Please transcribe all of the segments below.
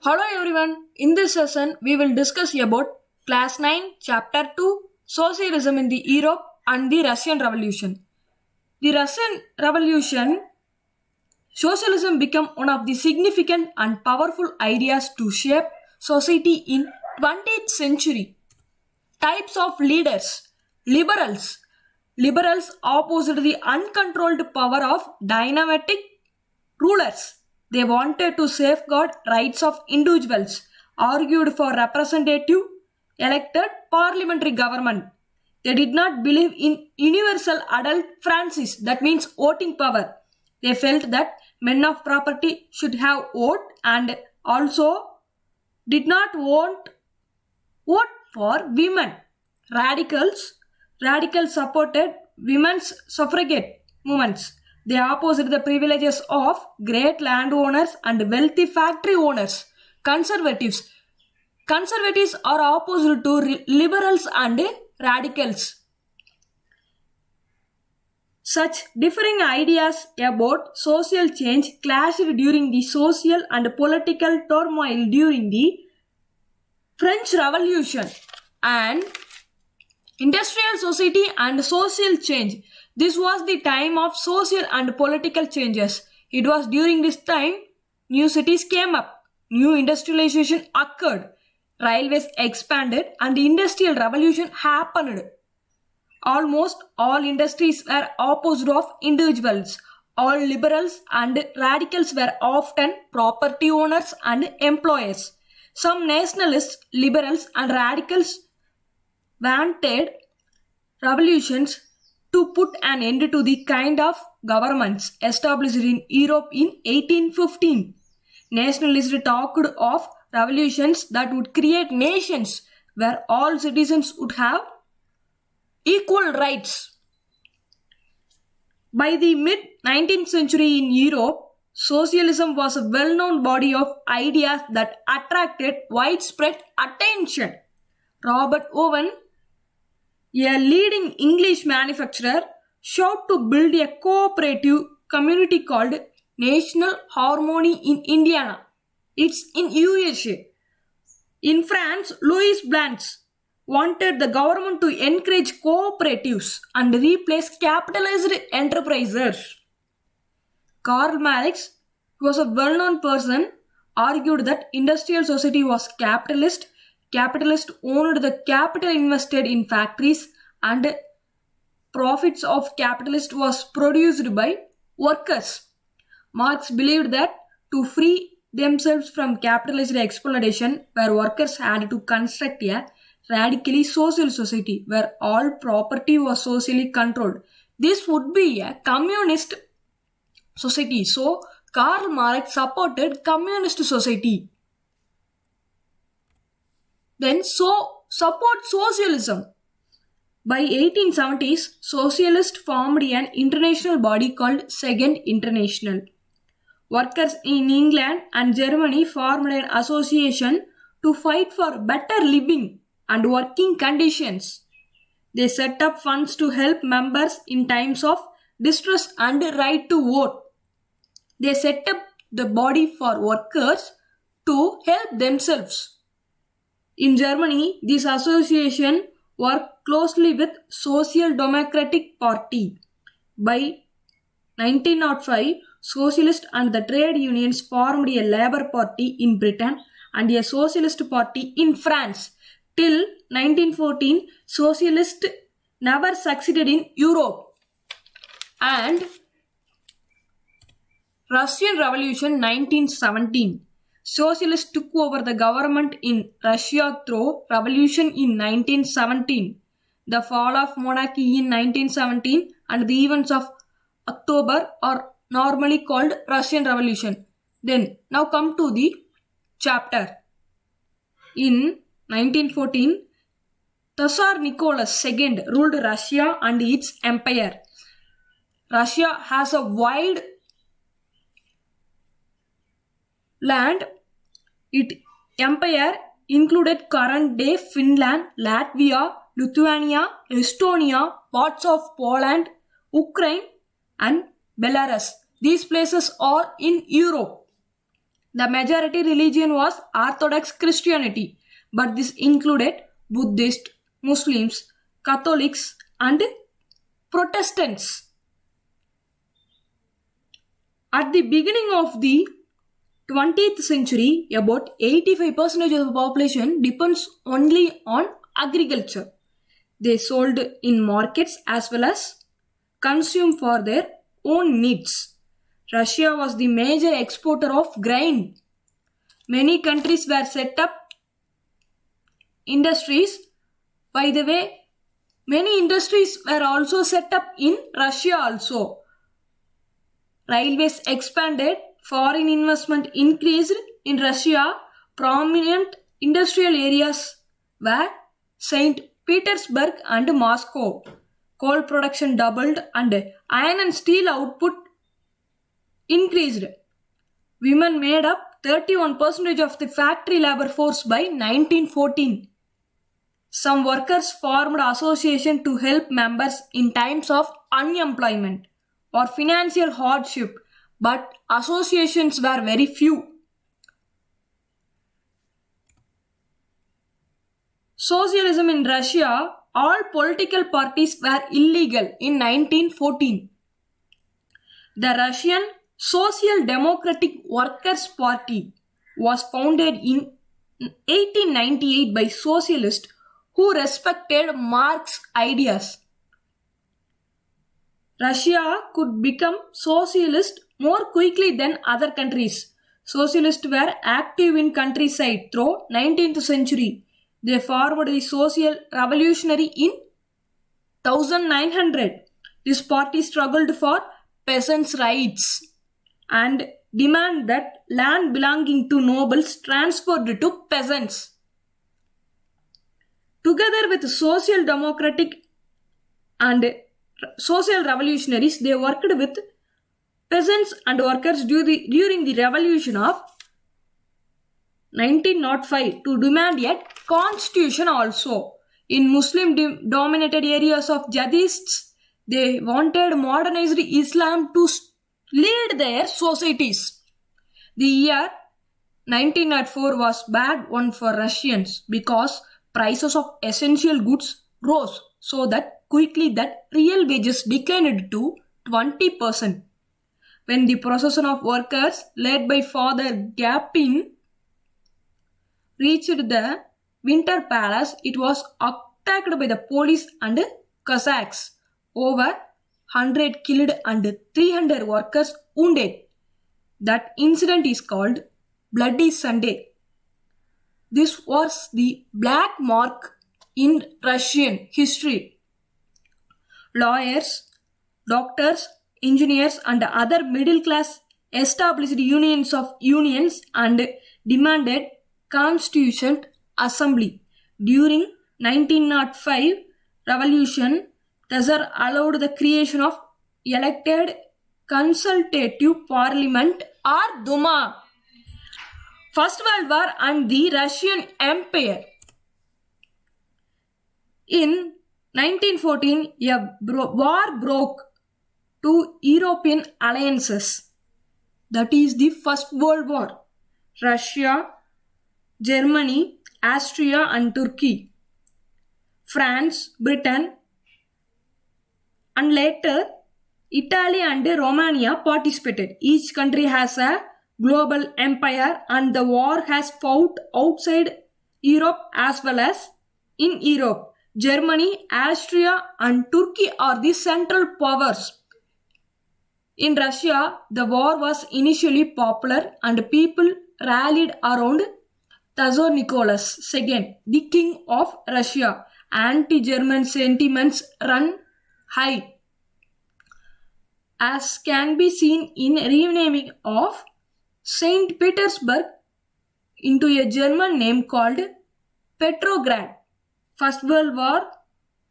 Hello everyone. In this session, we will discuss about Class 9, Chapter 2, Socialism in the Europe and the Russian Revolution. The Russian Revolution, socialism became one of the significant and powerful ideas to shape society in 20th century. Types of leaders. Liberals. Liberals opposed the uncontrolled power of dynamic rulers. They wanted to safeguard rights of individuals, argued for representative elected parliamentary government. They did not believe in universal adult franchise, that means voting power. They felt that men of property should have vote and also did not want vote for women. Radicals radicals supported women's suffragette movements. They opposed the privileges of great landowners and wealthy factory owners. Conservatives. Conservatives are opposed to liberals and radicals. Such differing ideas about social change clashed during the social and political turmoil during the French Revolution and industrial society and social change. This was the time of social and political changes. It was during this time new cities came up, new industrialization occurred, railways expanded, and the industrial revolution happened. Almost all industries were opposed of individuals. All liberals and radicals were often property owners and employers. Some nationalists, liberals, and radicals wanted revolutions to put an end to the kind of governments established in Europe in 1815. Nationalists talked of revolutions that would create nations where all citizens would have equal rights. By the mid-19th century in Europe, socialism was a well-known body of ideas that attracted widespread attention. Robert Owen, a leading English manufacturer, sought to build a cooperative community called National Harmony in Indiana. It's in USA. In France, Louis Blanche wanted the government to encourage cooperatives and replace capitalized enterprises. Karl Marx, who was a well-known person, argued that industrial society was capitalist. Capitalists owned the capital invested in factories and profits of capitalists was produced by workers. Marx believed that to free themselves from capitalist exploitation, where workers had to construct a radically social society where all property was socially controlled. This would be a communist society. So Karl Marx supported communist society. Then support socialism. By 1870s, socialists formed an international body called Second International. Workers in England and Germany formed an association to fight for better living and working conditions. They set up funds to help members in times of distress and right to vote. They set up the body for workers to help themselves. In Germany, this association worked closely with Social Democratic Party. By 1905, socialists and the trade unions formed a Labour Party in Britain and a Socialist Party in France. Till 1914, socialists never succeeded in Europe. And Russian Revolution 1917. Socialists took over the government in Russia through revolution in 1917. The fall of monarchy in 1917 and the events of October are normally called Russian Revolution. Then, now come to the chapter. In 1914, Tsar Nicholas II ruled Russia and its empire. Russia has a wide land. Its empire included current-day Finland, Latvia, Lithuania, Estonia, parts of Poland, Ukraine, and Belarus. These places are in Europe. The majority religion was Orthodox Christianity, but this included Buddhists, Muslims, Catholics, and Protestants. At the beginning of the 20th century, about 85% of the population depends only on agriculture. They sold in markets as well as consume for their own needs. Russia was the major exporter of grain. Many countries were set up industries. By the way, many industries were also set up in Russia also. Railways expanded, foreign investment increased in Russia. Prominent industrial areas were St. Petersburg and Moscow. Coal production doubled and iron and steel output increased. Women made up 31% of the factory labor force by 1914. Some workers formed associations to help members in times of unemployment or financial hardship, but associations were very few. Socialism in Russia, all political parties were illegal in 1914. The Russian Social Democratic Workers' Party was founded in 1898 by socialists who respected Marx's ideas. Russia could become socialist more quickly than other countries. Socialists were active in countryside through 19th century. They formed the Social Revolutionary in 1900. This party struggled for peasants' rights and demanded that land belonging to nobles transferred to peasants. Together with Social Democratic and Social Revolutionaries, they worked with peasants and workers during the revolution of 1905 to demand a constitution also. In Muslim-dominated areas of Jihadists, they wanted modernized Islam to lead their societies. The year 1904 was bad one for Russians because prices of essential goods rose so that quickly that real wages declined to 20%. When the procession of workers led by Father Gapin reached the Winter Palace, it was attacked by the police and Cossacks. Over 100 killed and 300 workers wounded. That incident is called Bloody Sunday. This was the black mark in Russian history. Lawyers, doctors, engineers, and other middle class established unions and demanded constituent assembly. During 1905 revolution, Tsar allowed the creation of elected consultative parliament or Duma. First World War and the Russian Empire. In 1914, a war broke two European alliances. That is the First World War. Russia, Germany, Austria and Turkey. France, Britain, and later Italy and Romania participated. Each country has a global empire and the war has fought outside Europe as well as in Europe. Germany, Austria and Turkey are the central powers. In Russia, the war was initially popular and people rallied around Tsar Nicholas II, the king of Russia. Anti-German sentiments run high, as can be seen in renaming of St. Petersburg into a German name called Petrograd. First World War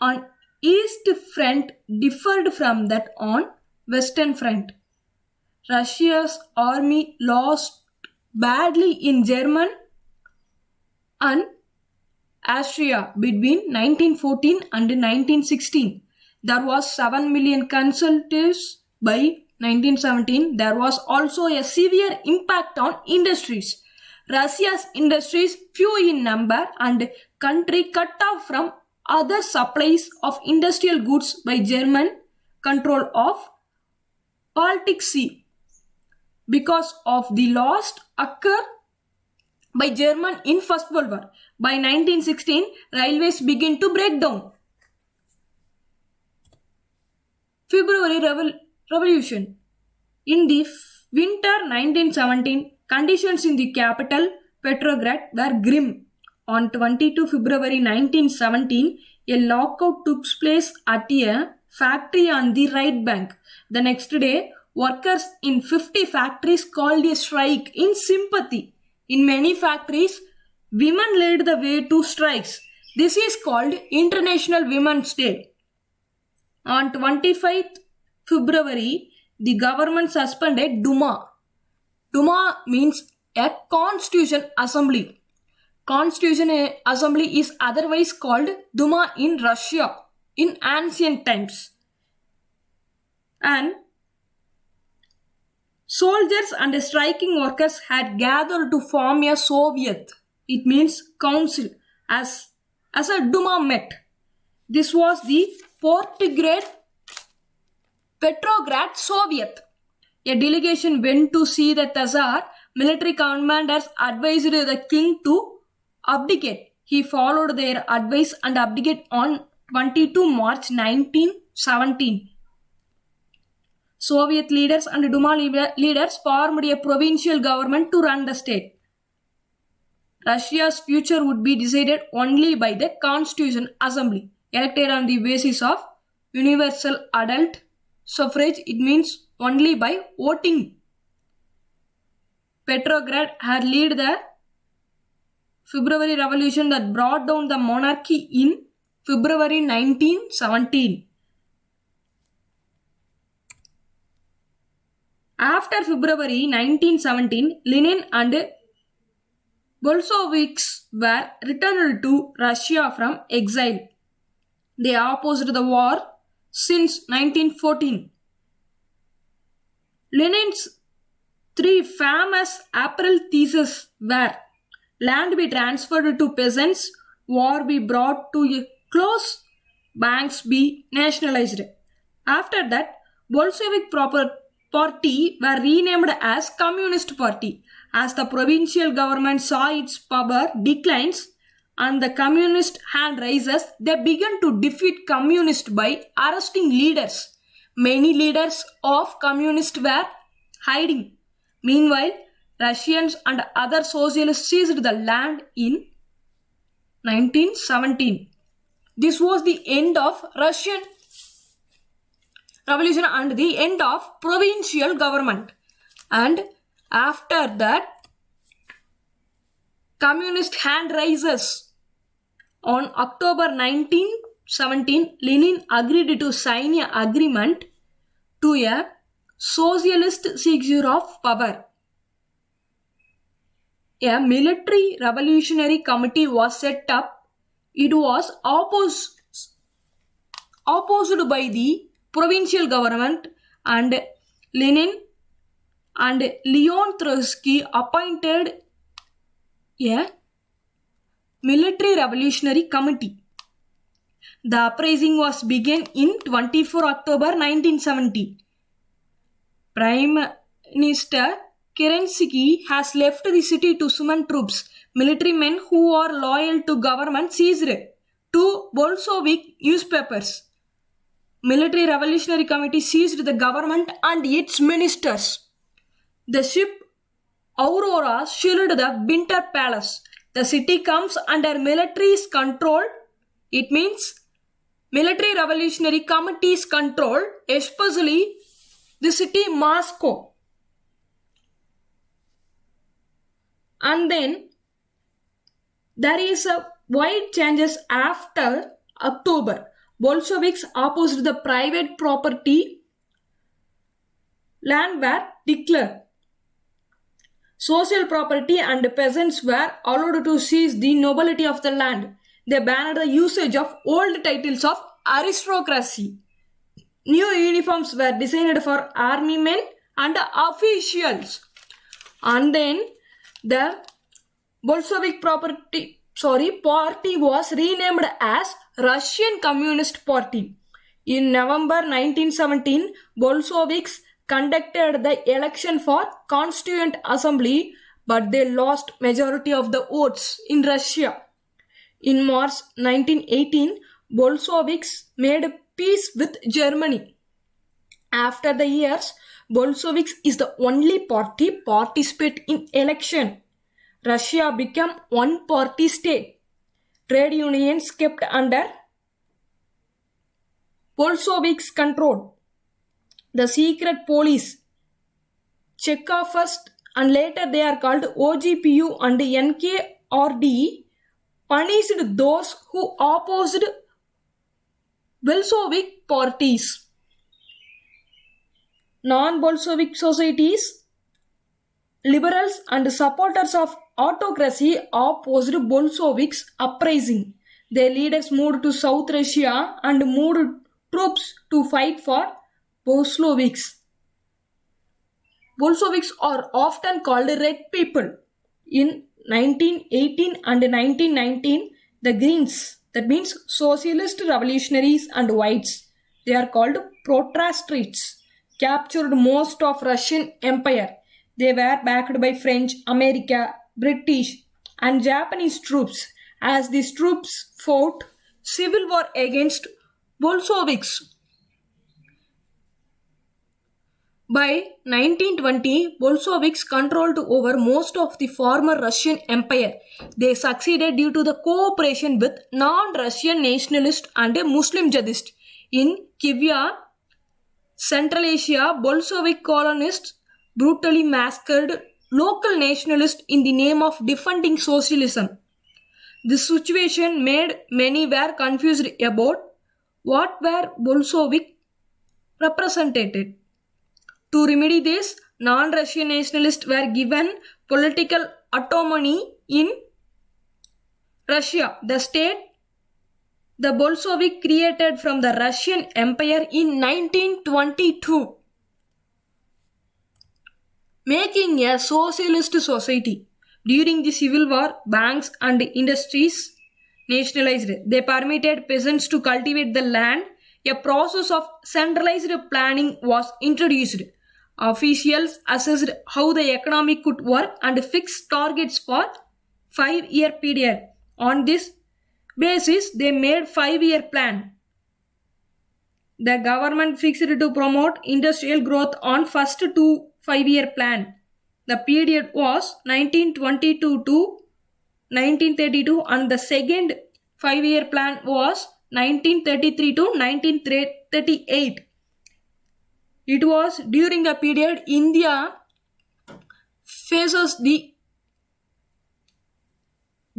on East Front differed from that on Western Front. Russia's army lost badly in Germany and Austria between 1914 and 1916. There was 7 million casualties by 1917, there was also a severe impact on industries. Russia's industries few in number and country cut off from other supplies of industrial goods by German control of Baltic Sea. Because of the loss occurred by German in First World War. By 1916, railways began to break down. February Revolution. In the winter 1917, conditions in the capital, Petrograd, were grim. On 22 February 1917, a lockout took place at a factory on the right bank. The next day, workers in 50 factories called a strike in sympathy. In many factories, women led the way to strikes. This is called International Women's Day. On 25th February, the government suspended Duma. Duma means a constitution assembly. Constitution assembly is otherwise called Duma in Russia in ancient times. And soldiers and striking workers had gathered to form a Soviet. It means council as a Duma met. This was the Petrograd Soviet. A delegation went to see the Tsar. Military commanders advised the king to abdicate. He followed their advice and abdicated on 22 March 1917. Soviet leaders and Duma leaders formed a provincial government to run the state. Russia's future would be decided only by the Constitution Assembly, elected on the basis of universal adult suffrage. It means only by voting. Petrograd had led the February Revolution that brought down the monarchy in February 1917. After February 1917, Lenin and Bolsheviks were returned to Russia from exile. They opposed the war since 1914. Lenin's three famous April theses were: land be transferred to peasants, war be brought to a close, banks be nationalized. After that, Bolshevik party were renamed as Communist Party. As the provincial government saw its power declines and the communist hand rises, they began to defeat communists by arresting leaders. Many leaders of communists were hiding. Meanwhile, Russians and other socialists seized the land in 1917. This was the end of Russian Revolution and the end of provincial government. And after that, communist hand rises. On October 1917, Lenin agreed to sign an agreement to a socialist seizure of power. A military revolutionary committee was set up. It was opposed by the provincial government, and Lenin and Leon Trotsky appointed a military revolutionary committee. The uprising was begun in 24 October 1970. Prime Minister Kerensky has left the city to summon troops. Military men who are loyal to government seized two Bolshevik newspapers. Military Revolutionary Committee seized the government and its ministers. The ship Aurora shelled the Winter Palace. The city comes under military's control. It means Military Revolutionary Committee's control, especially the city Moscow. And then there is a wide changes after October. Bolsheviks opposed the private property. Land were declared. Social property and peasants were allowed to seize the nobility of the land. They banned the usage of old titles of aristocracy. new uniforms were designed for army men and officials. And then the Bolshevik party was renamed as Russian Communist Party. In November 1917, Bolsheviks conducted the election for Constituent Assembly, but they lost majority of the votes in Russia. In March 1918, Bolsheviks made peace with Germany. After the years, Bolsheviks is the only party participate in election. Russia became one-party state. Trade unions kept under Bolsheviks' control. The secret police, Cheka first and later they are called OGPU and NKRD, punished those who opposed Bolshevik parties. Non-Bolshevik societies, liberals and supporters of autocracy opposed Bolsheviks' uprising. Their leaders moved to South Russia and moved troops to fight for Bolsheviks. Bolsheviks are often called red people. In 1918 and 1919, the Greens, that means socialist revolutionaries and whites, they are called proletariats, captured most of Russian Empire. They were backed by French, America, British and Japanese troops as these troops fought civil war against Bolsheviks. By 1920, Bolsheviks controlled over most of the former Russian Empire. They succeeded due to the cooperation with non-Russian nationalists and Muslim jihadists. In Kiev, Central Asia, Bolshevik colonists brutally massacred local nationalists in the name of defending socialism. This situation made many were confused about what were Bolshevik represented. To remedy this, non-Russian nationalists were given political autonomy in Russia, the state the Bolshevik created from the Russian Empire in 1922. Making a socialist society. During the Civil War, banks and industries nationalized. They permitted peasants to cultivate the land. A process of centralized planning was introduced. Officials assessed how the economy could work and fixed targets for 5-year period. On this basis, they made 5-year plan. The government fixed to promote industrial growth on first 2 5-year plan. The period was 1922 to 1932 and the second 5-year plan was 1933 to 1938. It was during the period India faces the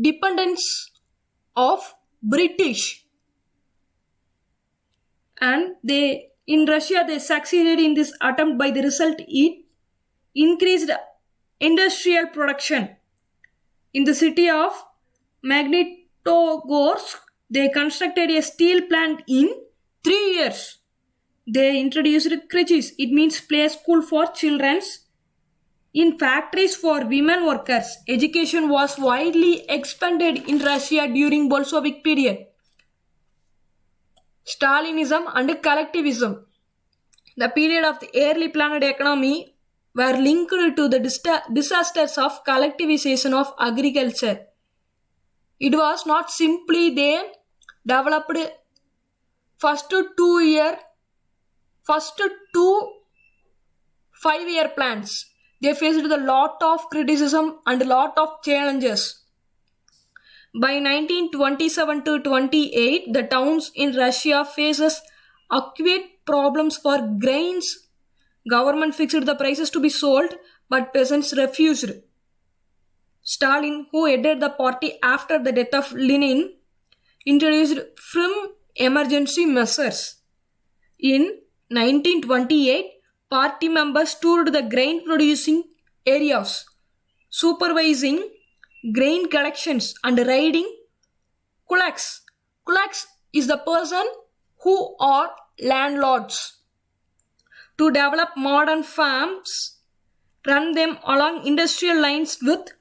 dependence of British, and in Russia they succeeded in this attempt. By the result, it increased industrial production. In the city of Magnitogorsk, they constructed a steel plant in 3 years. They introduced creches, it means play school for children, in factories for women workers. Education was widely expanded in Russia during Bolshevik period. Stalinism and collectivism. The period of the early planned economy were linked to the disasters of collectivization of agriculture. It was not simply they developed first 2 5-year plans. They faced a lot of criticism and a lot of challenges. By 1927 to 28, the towns in Russia faces acute problems for grains. Government fixed the prices to be sold, but peasants refused. Stalin, who headed the party after the death of Lenin, introduced firm emergency measures. In 1928, party members toured the grain producing areas, supervising grain collections and raiding kulaks. Kulaks is the person who are landlords. to develop modern farms, run them along industrial lines with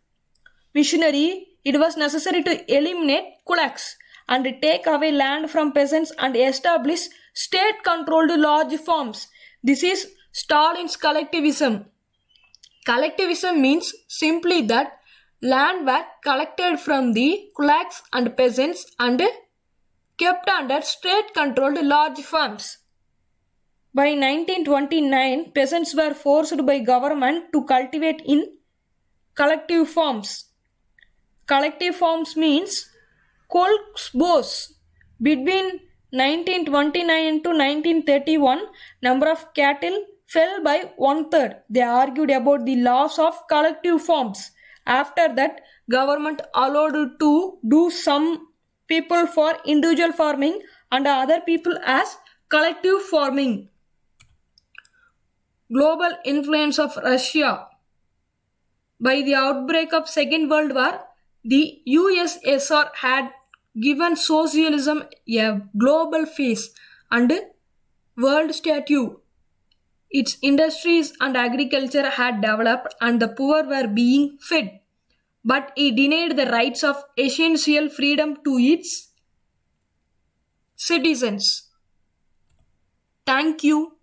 machinery. It was necessary to eliminate kulaks and take away land from peasants and establish state-controlled large farms. This is Stalin's collectivism. Collectivism means simply that land were collected from the kulaks and peasants and kept under state-controlled large farms. By 1929, peasants were forced by government to cultivate in collective farms. Collective farms means kolkhozs. Between 1929 to 1931, number of cattle fell by one-third. They argued about the loss of collective farms. After that, government allowed to do some people for individual farming and other people as collective farming. Global influence of Russia. By the outbreak of Second World War, the USSR had given socialism a global face and world stature. Its industries and agriculture had developed and the poor were being fed. But it denied the rights of essential freedom to its citizens. Thank you.